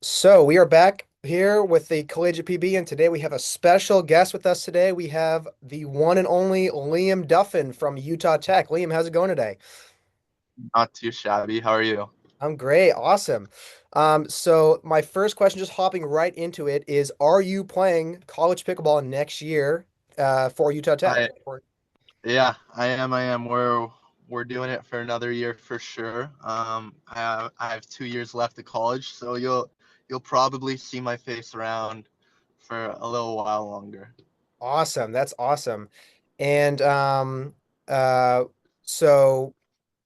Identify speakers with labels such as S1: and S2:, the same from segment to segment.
S1: So we are back here with the CollegiatePB, and today we have a special guest with us today. We have the one and only Liam Duffin from Utah Tech. Liam, how's it going today?
S2: Not too shabby. How are you?
S1: I'm great, awesome. So my first question, just hopping right into it, is: Are you playing college pickleball next year, for Utah Tech?
S2: I Yeah, I am. We're doing it for another year for sure. I have 2 years left of college, so you'll probably see my face around for a little while longer.
S1: Awesome, that's awesome. And uh, so.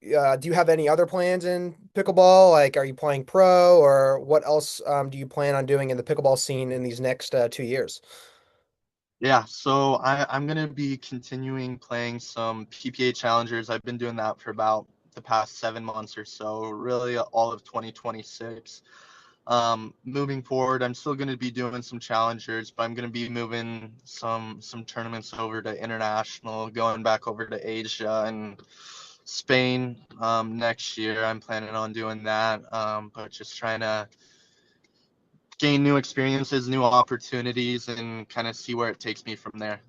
S1: Do you have any other plans in pickleball? Like, are you playing pro, or what else do you plan on doing in the pickleball scene in these next 2 years?
S2: Yeah, so I'm gonna be continuing playing some PPA challengers. I've been doing that for about the past 7 months or so, really all of 2026. Moving forward, I'm still going to be doing some challengers, but I'm going to be moving some tournaments over to international, going back over to Asia and Spain next year. I'm planning on doing that, but just trying to gain new experiences, new opportunities, and kind of see where it takes me from there.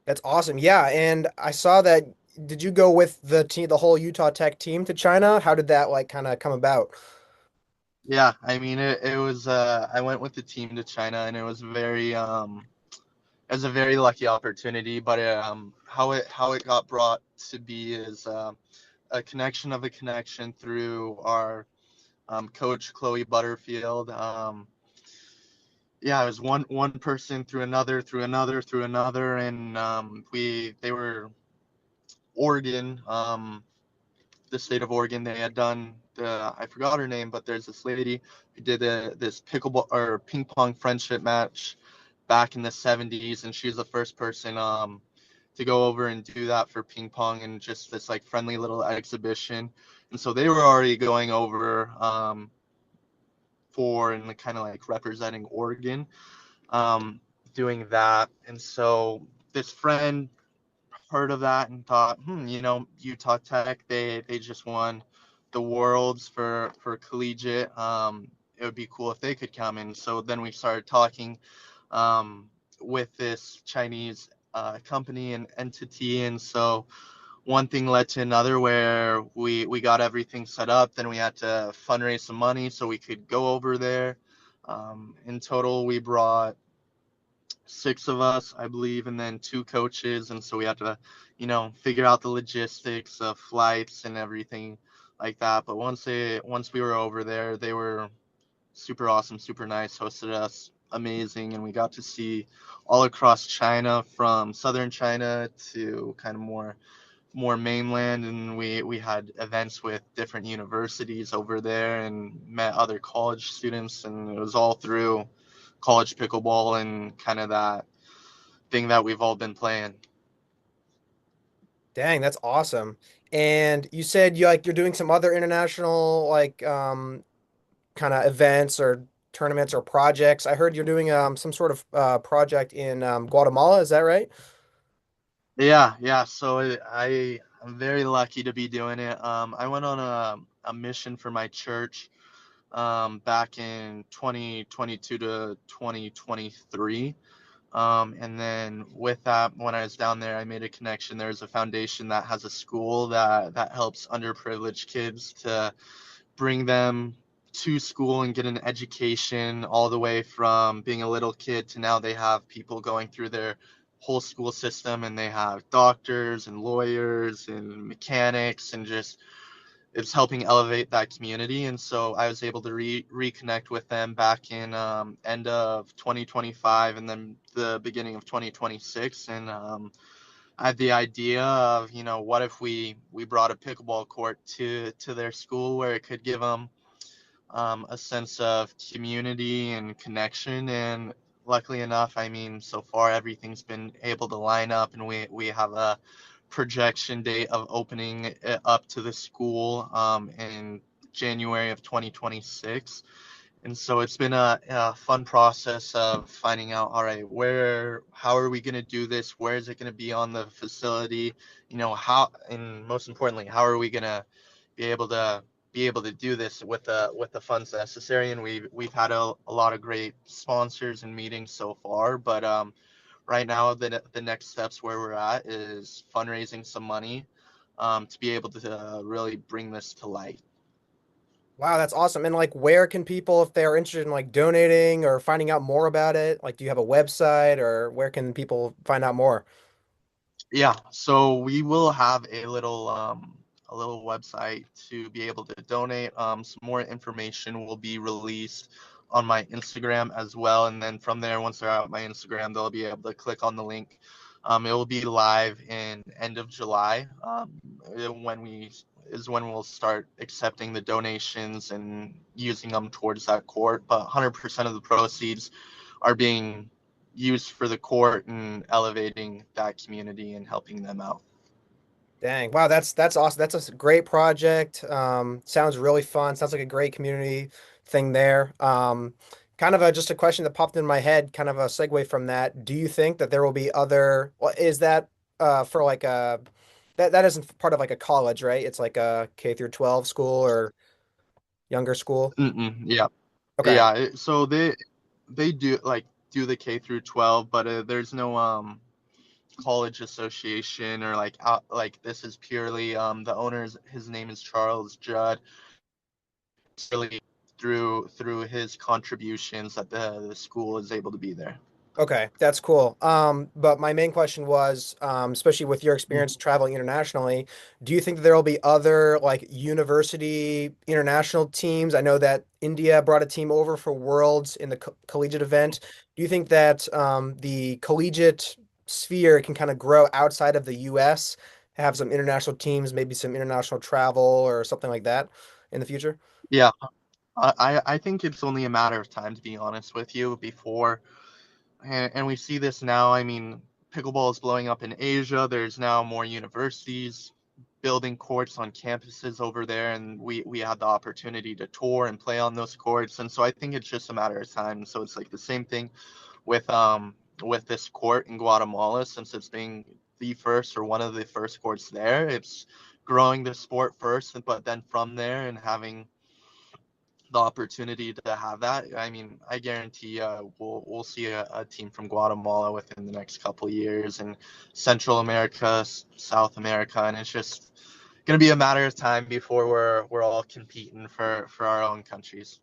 S1: That's awesome. Yeah, and I saw that. Did you go with the team, the whole Utah Tech team to China? How did that like kind of come about?
S2: Yeah, I mean it was I went with the team to China and it was a very lucky opportunity, but how it got brought to be is a connection of a connection through our coach Chloe Butterfield. Yeah, it was one person through another, through another, through another, and we they were Oregon, the state of Oregon. They had done I forgot her name, but there's this lady who did this pickleball or ping pong friendship match back in the 70s, and she's the first person to go over and do that for ping pong and just this like friendly little exhibition. And so they were already going over for and kind of like representing Oregon, um, doing that. And so this friend heard of that and thought, Utah Tech, they just won the worlds for collegiate. It would be cool if they could come in. So then we started talking um, with this Chinese company and entity, and so one thing led to another where we got everything set up. Then we had to fundraise some money so we could go over there. In total, we brought six of us, I believe, and then two coaches, and so we had to, figure out the logistics of flights and everything like that. But once we were over there, they were super awesome, super nice, hosted us amazing, and we got to see all across China, from southern China to kind of more mainland, and we had events with different universities over there and met other college students, and it was all through college pickleball and kind of that thing that we've all been playing.
S1: Dang, that's awesome. And you said you're doing some other international like kind of events or tournaments or projects. I heard you're doing some sort of project in Guatemala. Is that right?
S2: Yeah. So I'm very lucky to be doing it. I went on a mission for my church back in 2022 to 2023. And then with that, when I was down there, I made a connection. There's a foundation that has a school that helps underprivileged kids to bring them to school and get an education all the way from being a little kid to now they have people going through their whole school system, and they have doctors and lawyers and mechanics, and just it's helping elevate that community. And so I was able to reconnect with them back in end of 2025 and then the beginning of 2026. And I had the idea of, what if we brought a pickleball court to their school where it could give them a sense of community and connection. And luckily enough, I mean, so far everything's been able to line up, and we have a projection date of opening it up to the school in January of 2026. And so it's been a fun process of finding out, all right, how are we going to do this? Where is it going to be on the facility? How, and most importantly, how are we going to be able to be able to do this with the funds necessary. And we've had a lot of great sponsors and meetings so far. But right now, the next steps where we're at is fundraising some money to be able to really bring this to light.
S1: Wow, that's awesome. And like, where can people, if they're interested in like donating or finding out more about it, like, do you have a website or where can people find out more?
S2: Yeah, so we will have a little website to be able to donate. Some more information will be released on my Instagram as well, and then from there, once they're out my Instagram, they'll be able to click on the link. It will be live in end of July, when we is when we'll start accepting the donations and using them towards that court. But 100% of the proceeds are being used for the court and elevating that community and helping them out.
S1: Dang. Wow, that's awesome. That's a great project. Sounds really fun. Sounds like a great community thing there. Kind of just a question that popped in my head, kind of a segue from that. Do you think that there will be other, well, is that for like a that isn't part of like a college, right? It's like a K through 12 school or younger school.
S2: Mm-mm, yeah,
S1: Okay.
S2: yeah. So they do like do the K through 12, but there's no college association or like this is purely the owner's his name is Charles Judd. It's really through his contributions that the school is able to be there.
S1: Okay, that's cool. But my main question was, especially with your experience traveling internationally, do you think that there will be other like university international teams? I know that India brought a team over for Worlds in the collegiate event. Do you think that the collegiate sphere can kind of grow outside of the US, have some international teams, maybe some international travel or something like that in the future?
S2: Yeah, I think it's only a matter of time, to be honest with you, before and we see this now. I mean, pickleball is blowing up in Asia. There's now more universities building courts on campuses over there, and we had the opportunity to tour and play on those courts. And so I think it's just a matter of time. So it's like the same thing with this court in Guatemala, since it's being the first or one of the first courts there. It's growing the sport first, but then from there and having the opportunity to have that, I mean, I guarantee we'll see a team from Guatemala within the next couple of years, and Central America, South America, and it's just gonna be a matter of time before we're all competing for our own countries.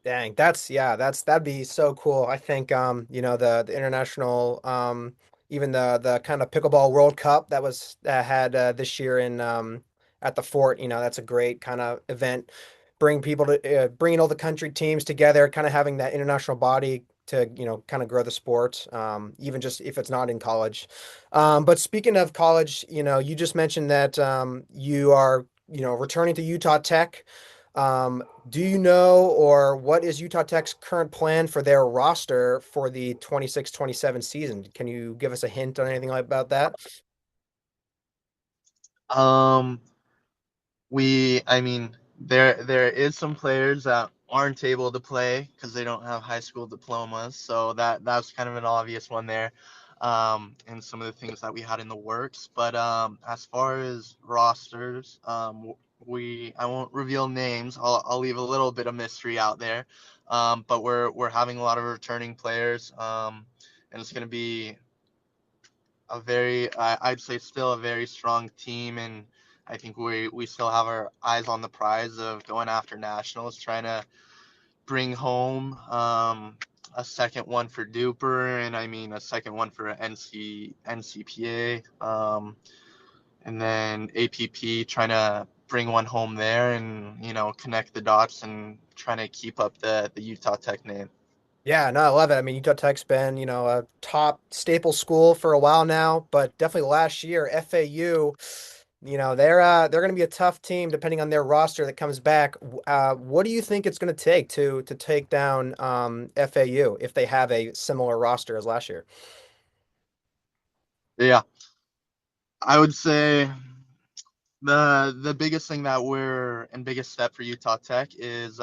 S1: Dang, that's yeah, that'd be so cool. I think the international even the kind of pickleball World Cup that was had this year in at the fort, that's a great kind of event. Bring people to bringing all the country teams together, kind of having that international body to, kind of grow the sport, even just if it's not in college. But speaking of college, you just mentioned that you are, returning to Utah Tech. Do you know or what is Utah Tech's current plan for their roster for the 26-27 season? Can you give us a hint on anything about that?
S2: Um, I mean, there is some players that aren't able to play because they don't have high school diplomas, so that's kind of an obvious one there, and some of the things that we had in the works. But as far as rosters, we I won't reveal names. I'll leave a little bit of mystery out there, but we're having a lot of returning players, and it's going to be a very I'd say still a very strong team, and I think we still have our eyes on the prize of going after nationals, trying to bring home a second one for Duper, and I mean a second one for NCPA, and then APP, trying to bring one home there, and connect the dots and trying to keep up the Utah Tech name.
S1: Yeah, no, I love it. I mean, Utah Tech's been, a top staple school for a while now, but definitely last year, FAU, they're going to be a tough team depending on their roster that comes back. What do you think it's going to take to take down FAU if they have a similar roster as last year?
S2: Yeah, I would say the biggest thing that we're and biggest step for Utah Tech is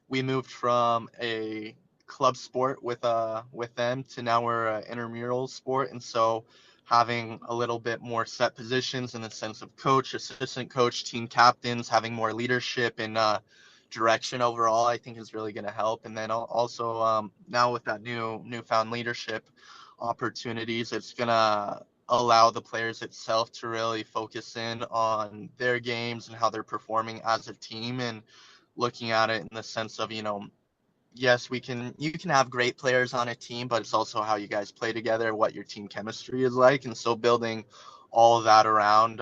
S2: we moved from a club sport with them to now we're an intramural sport, and so having a little bit more set positions in the sense of coach, assistant coach, team captains, having more leadership and direction overall, I think is really going to help. And then also now with that newfound leadership opportunities, it's going to allow the players itself to really focus in on their games and how they're performing as a team, and looking at it in the sense of, yes, you can have great players on a team, but it's also how you guys play together, what your team chemistry is like. And so building all of that around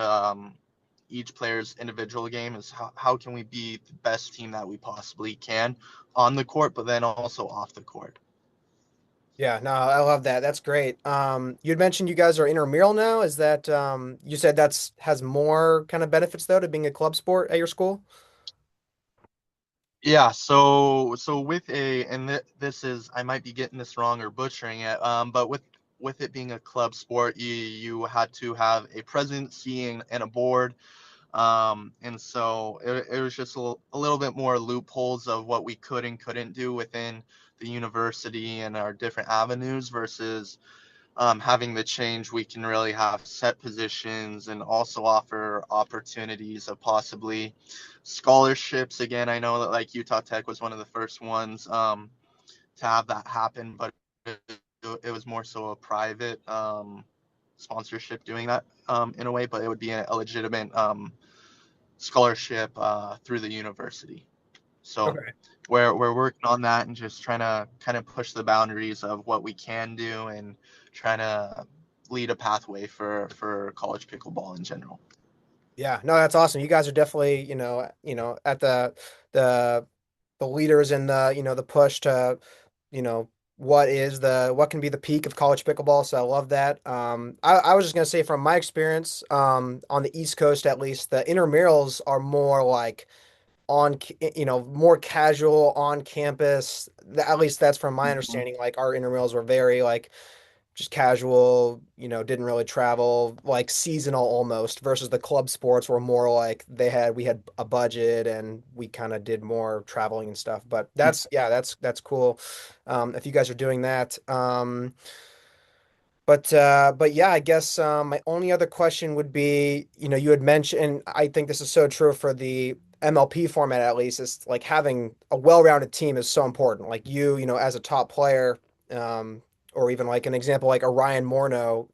S2: each player's individual game is how can we be the best team that we possibly can on the court, but then also off the court.
S1: Yeah, no, I love that. That's great. You'd mentioned you guys are intramural now. Is that you said that's has more kind of benefits though to being a club sport at your school?
S2: Yeah, so with this is, I might be getting this wrong or butchering it, but with it being a club sport, you had to have a presidency and a board. And so it was just a little bit more loopholes of what we could and couldn't do within the university and our different avenues versus having the change. We can really have set positions and also offer opportunities of possibly scholarships. Again, I know that like Utah Tech was one of the first ones to have that happen, but it was more so a private sponsorship doing that in a way, but it would be a legitimate scholarship through the university. So
S1: Okay.
S2: we're working on that and just trying to kind of push the boundaries of what we can do and trying to lead a pathway for college pickleball in general.
S1: Yeah, no, that's awesome. You guys are definitely, at the the leaders in the, the push to, you know, what can be the peak of college pickleball. So I love that. I was just gonna say from my experience, on the East Coast at least, the intramurals are more like more casual on campus. At least that's from my
S2: Mm-hmm.
S1: understanding. Like our intramurals were very like just casual, didn't really travel, like seasonal almost, versus the club sports were more like we had a budget and we kind of did more traveling and stuff. But yeah, that's cool. If you guys are doing that. But yeah, I guess my only other question would be, you had mentioned, and I think this is so true for the MLP format at least, is like having a well-rounded team is so important. Like as a top player, or even like an example like a Ryan Morneau,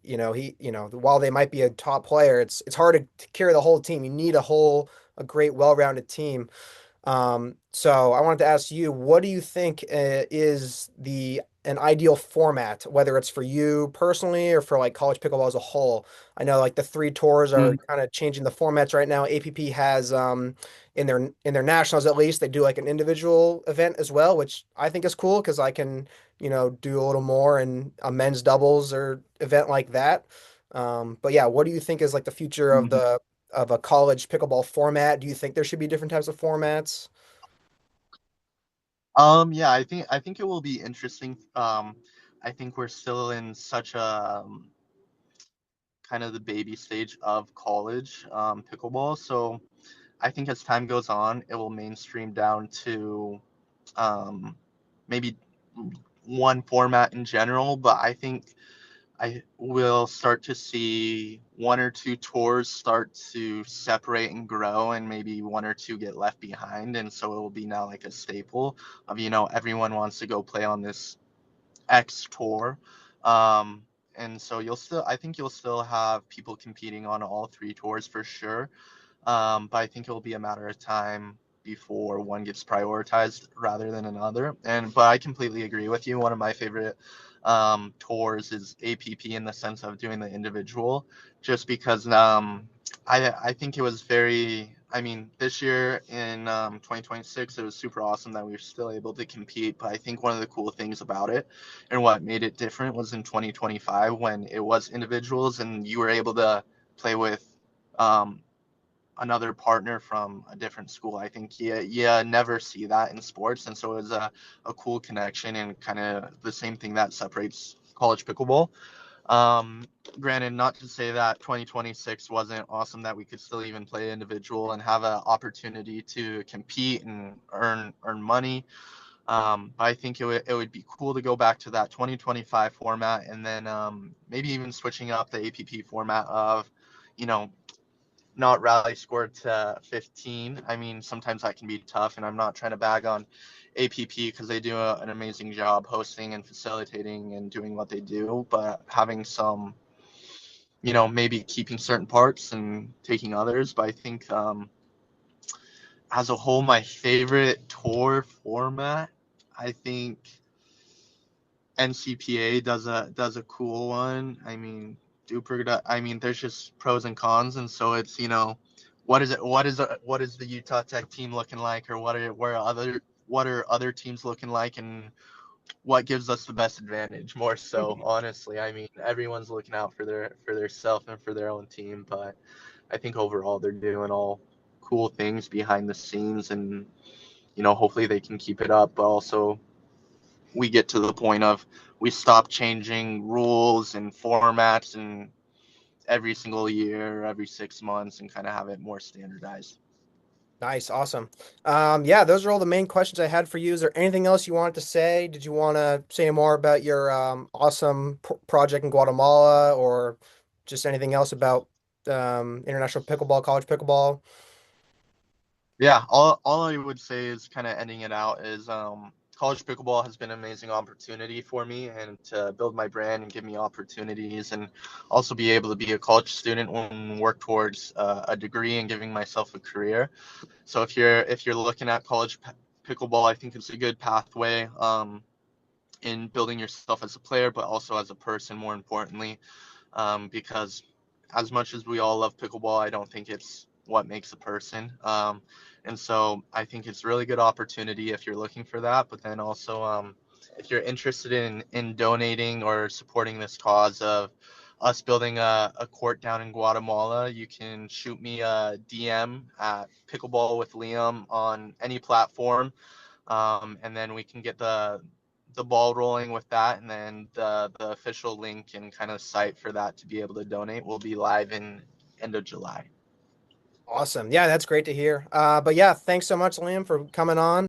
S1: while they might be a top player, it's hard to carry the whole team. You need a great well-rounded team. So I wanted to ask you, what do you think is the an ideal format, whether it's for you personally or for like college pickleball as a whole? I know like the three tours are kind of changing the formats right now. APP has in their nationals at least they do like an individual event as well, which I think is cool because I can do a little more in a men's doubles or event like that. But yeah, what do you think is like the future of
S2: Mm-hmm.
S1: a college pickleball format? Do you think there should be different types of formats?
S2: Yeah, I think it will be interesting. I think we're still in such a kind of the baby stage of college pickleball. So I think as time goes on, it will mainstream down to um, maybe one format in general. But I think I will start to see one or two tours start to separate and grow, and maybe one or two get left behind. And so it will be now like a staple of, everyone wants to go play on this X tour. Um, and so I think you'll still have people competing on all three tours for sure. But I think it will be a matter of time before one gets prioritized rather than another. But I completely agree with you. One of my favorite tours is APP in the sense of doing the individual, just because I think it was very. I mean, this year in 2026, it was super awesome that we were still able to compete. But I think one of the cool things about it and what made it different was in 2025 when it was individuals and you were able to play with um, another partner from a different school. I think you never see that in sports, and so it was a cool connection and kind of the same thing that separates college pickleball. Um, Granted, not to say that 2026 wasn't awesome, that we could still even play individual and have an opportunity to compete and earn money. But I think it would be cool to go back to that 2025 format, and then maybe even switching up the APP format of, you know, not rally score to 15. I mean, sometimes that can be tough, and I'm not trying to bag on APP because they do an amazing job hosting and facilitating and doing what they do, but having some, maybe keeping certain parts and taking others. But I think as a whole, my favorite tour format, I think NCPA does a cool one. I mean, I mean, there's just pros and cons, and so it's what is the Utah Tech team looking like, or what are other teams looking like, and what gives us the best advantage more so. Honestly, I mean, everyone's looking out for their self and for their own team, but I think overall they're doing all cool things behind the scenes, and hopefully they can keep it up, but also we get to the point of we stop changing rules and formats and every single year, every 6 months, and kind of have it more standardized.
S1: Nice, awesome. Yeah, those are all the main questions I had for you. Is there anything else you wanted to say? Did you want to say more about your awesome project in Guatemala, or just anything else about international pickleball, college pickleball?
S2: Yeah, all I would say is kind of ending it out is college pickleball has been an amazing opportunity for me and to build my brand and give me opportunities and also be able to be a college student and work towards a degree and giving myself a career. So if you're looking at pickleball, I think it's a good pathway in building yourself as a player, but also as a person, more importantly, because as much as we all love pickleball, I don't think it's what makes a person. And so I think it's a really good opportunity if you're looking for that. But then also, if you're interested in donating or supporting this cause of us building a court down in Guatemala, you can shoot me a DM at Pickleball with Liam on any platform, and then we can get the ball rolling with that, and then the official link and kind of site for that to be able to donate will be live in end of July.
S1: Awesome. Yeah, that's great to hear. But yeah, thanks so much, Liam, for coming on.